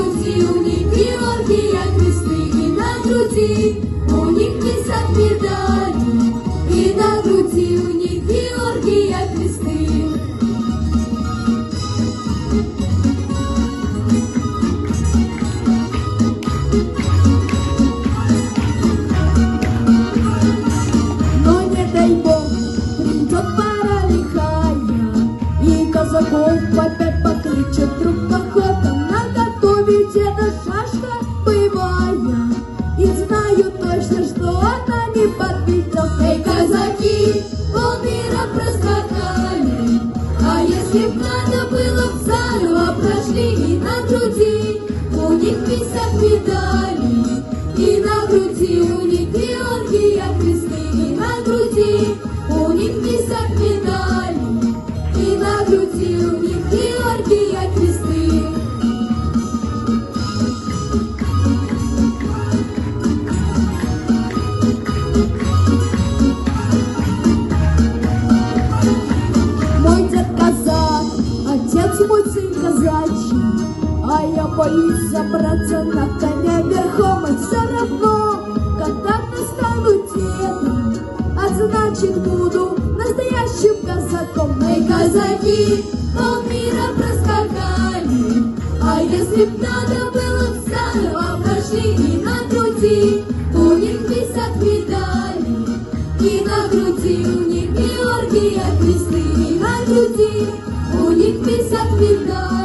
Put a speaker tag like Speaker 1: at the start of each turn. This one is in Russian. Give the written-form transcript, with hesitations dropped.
Speaker 1: груди у них Георгия кресты, и на груди у них висят медали, и на груди у них Георгия кресты.
Speaker 2: Но не дай Бог, придет пора лихая, и казаков опять покличет друг походом. Наготове деда шашка боевая, и знаю точно, что она не подведет.
Speaker 1: Эй, казаки, полмира проскакали, а если б надо было, б заново прошли. И на груди у них висят медали, и на груди у них Георгия кресты, и на груди у них висят медали, и на груди у них Георгия кресты.
Speaker 2: Мой дед казак, отец мой сын казачий, а я боюсь забраться на коня верхом. И все равно когда-то стану дедом, а значит буду настоящим казаком.
Speaker 1: Эй, казаки, полмира проскакали, а если б надо было, б заново прошли. И на груди у них висят медали, и на груди у них Георгия кресты, и на груди у них висят медали.